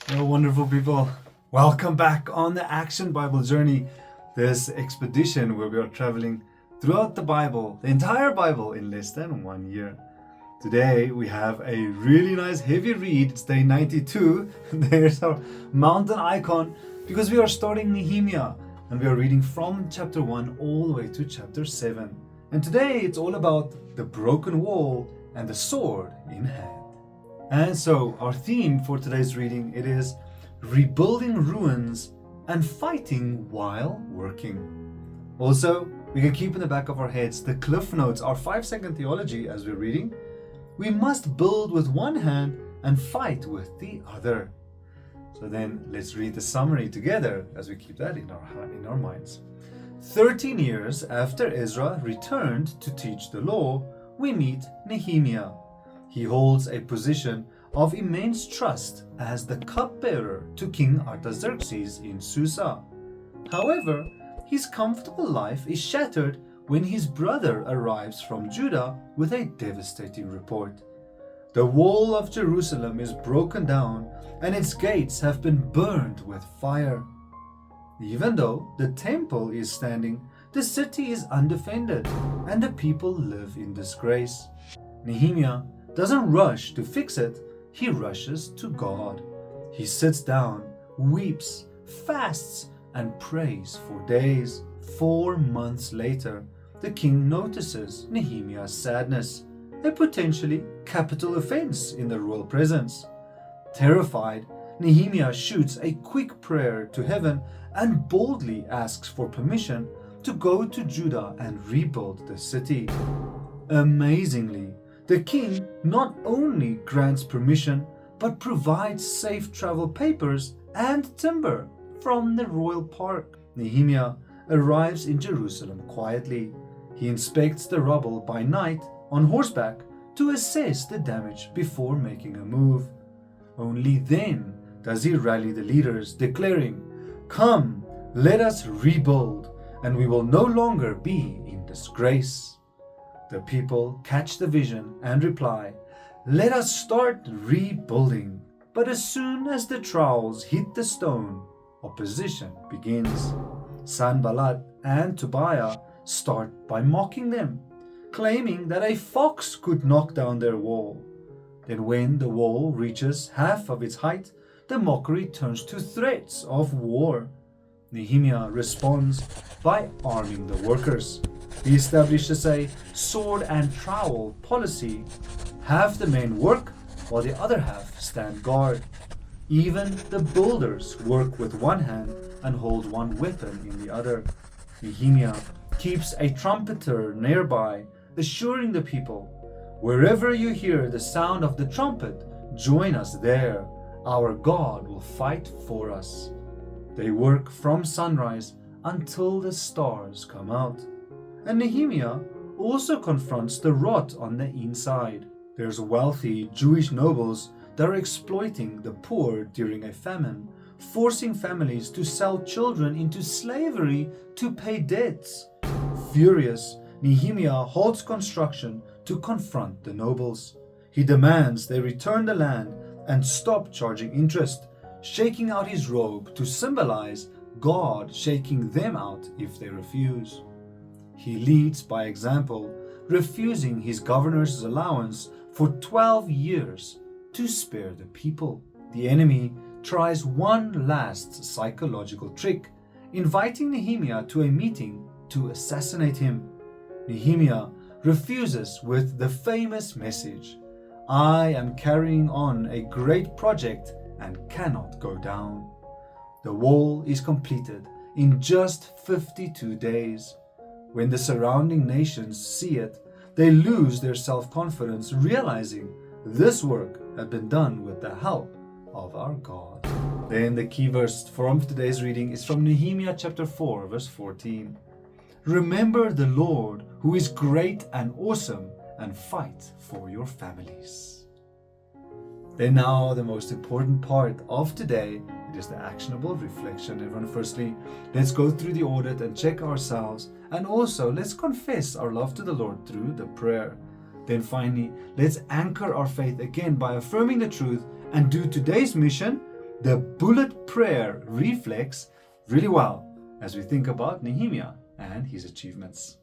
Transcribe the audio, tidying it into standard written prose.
Hello, wonderful people. Welcome back on the Action Bible Journey, this expedition where we are traveling throughout the Bible, the entire Bible, in less than 1 year. Today we have a really nice heavy read. It's day 92. There's our mountain icon because we are starting Nehemiah and we are reading from chapter 1 all the way to chapter 7. And today it's all about the broken wall and the sword in hand. And so our theme for today's reading, it is rebuilding ruins and fighting while working. Also, we can keep in the back of our heads the cliff notes, our 5-second theology as we're reading. We must build with one hand and fight with the other. So then let's read the summary together as we keep that in our minds. 13 years after Ezra returned to teach the law, we meet Nehemiah. He holds a position of immense trust as the cupbearer to King Artaxerxes in Susa. However, his comfortable life is shattered when his brother arrives from Judah with a devastating report. The wall of Jerusalem is broken down and its gates have been burned with fire. Even though the temple is standing, the city is undefended and the people live in disgrace. Nehemiah doesn't rush to fix it, he rushes to God. He sits down, weeps, fasts, and prays for days. 4 months later, the king notices Nehemiah's sadness, a potentially capital offense in the royal presence. Terrified, Nehemiah shoots a quick prayer to heaven and boldly asks for permission to go to Judah and rebuild the city. Amazingly, the king not only grants permission, but provides safe travel papers and timber from the royal park. Nehemiah arrives in Jerusalem quietly. He inspects the rubble by night on horseback to assess the damage before making a move. Only then does he rally the leaders, declaring, "Come, let us rebuild, and we will no longer be in disgrace." The people catch the vision and reply, "Let us start rebuilding." But as soon as the trowels hit the stone, opposition begins. Sanballat and Tobiah start by mocking them, claiming that a fox could knock down their wall. Then when the wall reaches half of its height, the mockery turns to threats of war. Nehemiah responds by arming the workers. He establishes a sword and trowel policy. Half the men work while the other half stand guard. Even the builders work with one hand and hold one weapon in the other. Nehemiah keeps a trumpeter nearby, assuring the people, "Wherever you hear the sound of the trumpet, join us there. Our God will fight for us." They work from sunrise until the stars come out. And Nehemiah also confronts the rot on the inside. There's wealthy Jewish nobles that are exploiting the poor during a famine, forcing families to sell children into slavery to pay debts. Furious, Nehemiah halts construction to confront the nobles. He demands they return the land and stop charging interest, shaking out his robe to symbolize God shaking them out if they refuse. He leads by example, refusing his governor's allowance for 12 years to spare the people. The enemy tries one last psychological trick, inviting Nehemiah to a meeting to assassinate him. Nehemiah refuses with the famous message, "I am carrying on a great project and cannot go down." The wall is completed in just 52 days. When the surrounding nations see it, they lose their self-confidence, realizing this work had been done with the help of our God. Then the key verse from today's reading is from Nehemiah chapter 4, verse 14. "Remember the Lord, who is great and awesome, and fight for your families." Then now the most important part of today, it is the actionable reflection. Everyone, firstly, let's go through the audit and check ourselves, and also let's confess our love to the Lord through the prayer. Then finally, let's anchor our faith again by affirming the truth and do today's mission the bullet prayer reflex really well as we think about Nehemiah and his achievements.